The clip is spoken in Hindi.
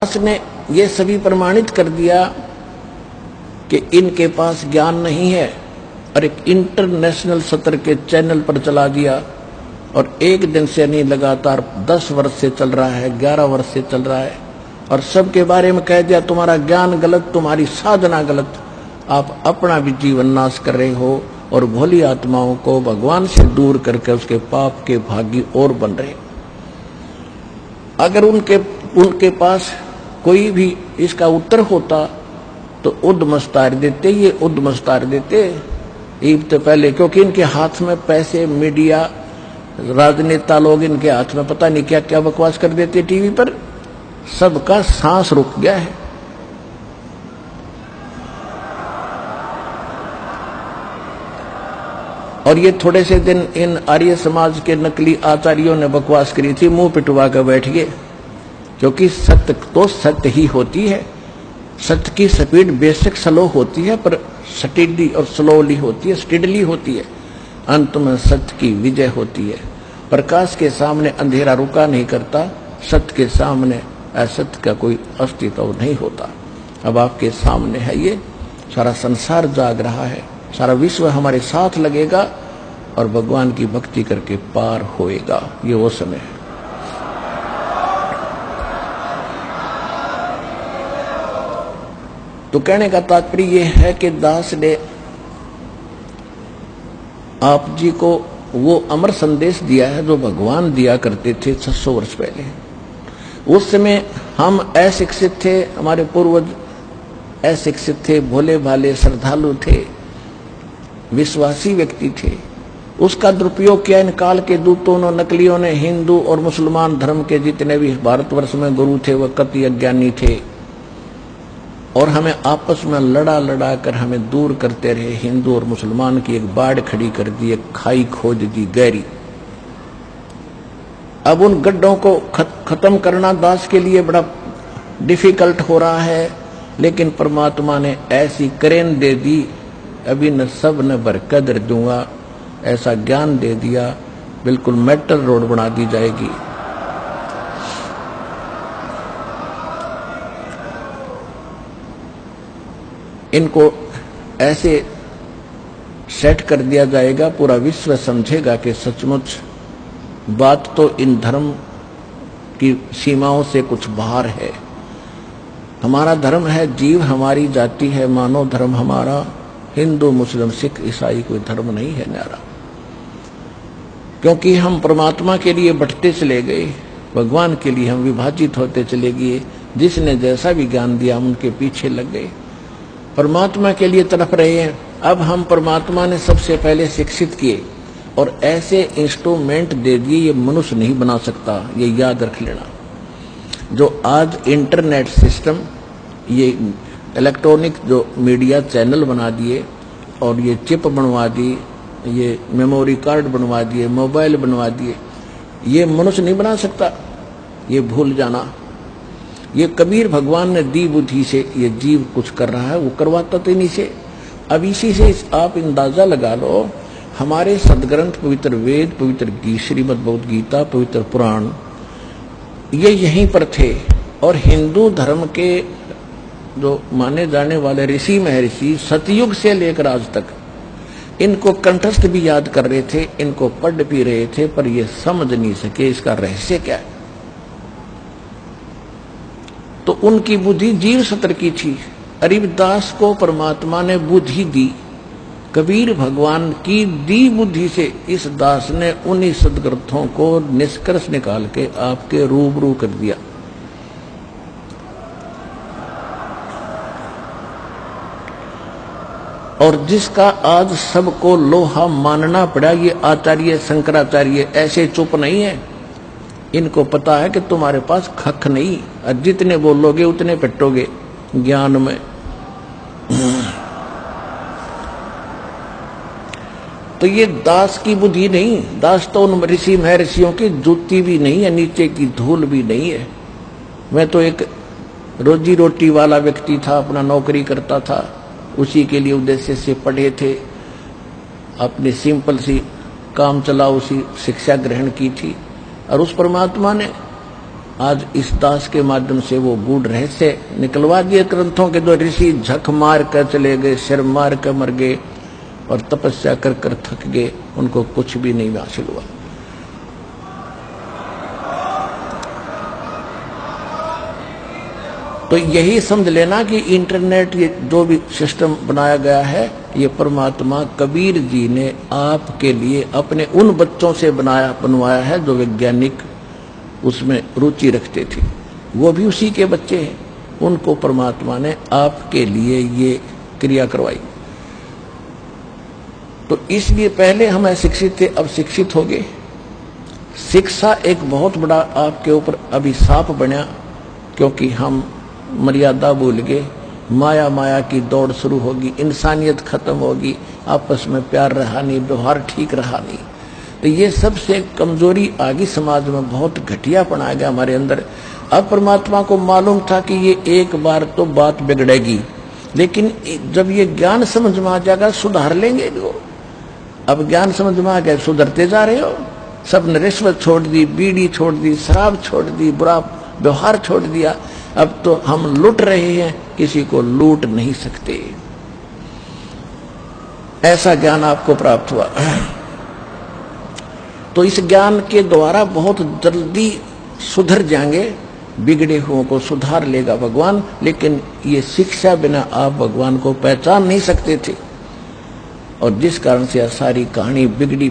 दास ने ये सभी प्रमाणित कर दिया कि इनके पास ज्ञान नहीं है और एक इंटरनेशनल सत्र के चैनल पर चला दिया और एक दिन से नहीं, लगातार 10 वर्ष से चल रहा है, 11 वर्ष से चल रहा है और सबके बारे में कह दिया तुम्हारा ज्ञान गलत, तुम्हारी साधना गलत, आप अपना भी जीवन नाश कर रहे हो और भोली आत्माओं को भगवान से दूर करके उसके पाप के भागी और बन रहे। अगर उनके पास कोई भी इसका उत्तर होता तो उद्मस्तार देते, ये उद्मस्तार देते ईब तो पहले, क्योंकि इनके हाथ में पैसे, मीडिया, राजनेता लोग इनके हाथ में पता नहीं क्या क्या बकवास कर देते टीवी पर, सबका सांस रुक गया है। और ये थोड़े से दिन इन आर्य समाज के नकली आचार्यों ने बकवास करी थी, मुंह पिटवा कर बैठ गए, क्योंकि सत्य तो सत्य ही होती है। सत्य की स्पीड बेशक स्लो होती है पर स्टेडली और स्लोली होती है, स्टेडली होती है। अंत में सत्य की विजय होती है। प्रकाश के सामने अंधेरा रुका नहीं करता, सत्य के सामने असत्य का कोई अस्तित्व नहीं होता। अब आपके सामने है, ये सारा संसार जाग रहा है, सारा विश्व हमारे साथ लगेगा और भगवान की भक्ति करके पार होएगा। ये वो समय है। तो कहने का तात्पर्य यह है कि दास ने आप जी को वो अमर संदेश दिया है जो भगवान दिया करते थे 600 वर्ष पहले। उस समय हम अशिक्षित थे, हमारे पूर्वज अशिक्षित थे, भोले भाले श्रद्धालु थे, विश्वासी व्यक्ति थे। उसका दुरुपयोग किया इन काल के दूतों ने, नकलियों ने। हिंदू और मुसलमान धर्म के जितने भी भारतवर्ष में गुरु थे वह कति अज्ञानी थे और हमें आपस में लड़ा लड़ा कर हमें दूर करते रहे। हिंदू और मुसलमान की एक बाढ़ खड़ी कर दी, एक खाई खोद दी गहरी। अब उन गड्ढों को खत्म करना दास के लिए बड़ा डिफिकल्ट हो रहा है, लेकिन परमात्मा ने ऐसी करेन दे दी, अभी न सब न बरकदर दूंगा, ऐसा ज्ञान दे दिया, बिल्कुल मेटल रोड बना दी जाएगी। इनको ऐसे सेट कर दिया जाएगा, पूरा विश्व समझेगा कि सचमुच बात तो इन धर्म की सीमाओं से कुछ बाहर है। हमारा धर्म है, जीव हमारी जाति है, मानव धर्म हमारा, हिंदू मुस्लिम सिख ईसाई कोई धर्म नहीं है न्यारा। क्योंकि हम परमात्मा के लिए बढ़ते चले गए, भगवान के लिए हम विभाजित होते चले गए। जिसने जैसा भी ज्ञान दिया हम उनके पीछे लग गए, परमात्मा के लिए तड़प रहे हैं। अब हम परमात्मा ने सबसे पहले शिक्षित किए और ऐसे इंस्ट्रूमेंट दे दिए, ये मनुष्य नहीं बना सकता, ये याद रख लेना। जो आज इंटरनेट सिस्टम, ये इलेक्ट्रॉनिक जो मीडिया चैनल बना दिए और ये चिप बनवा दी, ये मेमोरी कार्ड बनवा दिए, मोबाइल बनवा दिए, ये मनुष्य नहीं बना सकता, ये भूल जाना। ये कबीर भगवान ने दी बुद्धि से ये जीव कुछ कर रहा है, वो करवाता तो इन्हीं से। अब इसी से आप अंदाजा लगा लो, हमारे सदग्रंथ पवित्र वेद, पवित्र श्रीमद् भगवद गीता, पवित्र पुराण, ये यहीं पर थे। और हिंदू धर्म के जो माने जाने वाले ऋषि महर्षि सतयुग से लेकर आज तक इनको कंठस्थ भी याद कर रहे थे, इनको पढ़ भी रहे थे, पर ये समझ नहीं सके इसका रहस्य क्या है। तो उनकी बुद्धि जीव सत्र की थी। अरिदास को परमात्मा ने बुद्धि दी, कबीर भगवान की दी बुद्धि से इस दास ने उन्हीं सदग्रंथों को निष्कर्ष निकाल के आपके रूबरू कर दिया। और जिसका आज सबको लोहा मानना पड़ा, ये आचार्य शंकराचार्य ऐसे चुप नहीं है। इनको पता है कि तुम्हारे पास खख नहीं, और जितने बोलोगे उतने पिटोगे ज्ञान में। तो ये दास की बुद्धि नहीं, दास तो उन ऋषि महर्षियों की जूती भी नहीं है, नीचे की धूल भी नहीं है। मैं तो एक रोजी रोटी वाला व्यक्ति था, अपना नौकरी करता था, उसी के लिए उद्देश्य से पढ़े थे, अपनी सिंपल सी काम चला उसी शिक्षा ग्रहण की थी। और उस परमात्मा ने आज इस दास के माध्यम से वो गूढ़ रहस्य निकलवा दिए ग्रंथों के। दो ऋषि झक मार कर चले गए, सिर मार कर मर गए और तपस्या कर कर थक गए, उनको कुछ भी नहीं हासिल हुआ। तो यही समझ लेना कि इंटरनेट ये जो भी सिस्टम बनाया गया है, ये परमात्मा कबीर जी ने आपके लिए अपने उन बच्चों से बनवाया है जो वैज्ञानिक उसमें रुचि रखते थे। वो भी उसी के बच्चे हैं, उनको परमात्मा ने आपके लिए ये क्रिया करवाई। तो इसलिए पहले हम अशिक्षित थे, अब शिक्षित हो गए। शिक्षा एक बहुत बड़ा आपके ऊपर अभिशाप बना, क्योंकि हम मर्यादा भूल गए। माया माया की दौड़ शुरू होगी, इंसानियत खत्म होगी, आपस में प्यार रहा नहीं, व्यवहार ठीक रहा नहीं। तो ये सबसे कमजोरी आ गई समाज में, बहुत घटियापन आ गया हमारे अंदर। अब परमात्मा को मालूम था कि ये एक बार तो बात बिगड़ेगी, लेकिन जब ये ज्ञान समझ में आ जाएगा सुधार लेंगे लोग। अब ज्ञान समझ में आ गया, सुधरते जा रहे हो। सबने रिश्वत छोड़ दी, बीड़ी छोड़ दी, शराब छोड़ दी, बुरा व्यवहार छोड़ दिया। अब तो हम लूट रहे हैं, किसी को लूट नहीं सकते। ऐसा ज्ञान आपको प्राप्त हुआ। तो इस ज्ञान के द्वारा बहुत जल्दी सुधर जाएंगे, बिगड़े हुओं को सुधार लेगा भगवान। लेकिन ये शिक्षा बिना आप भगवान को पहचान नहीं सकते थे, और जिस कारण से सारी कहानी बिगड़ी।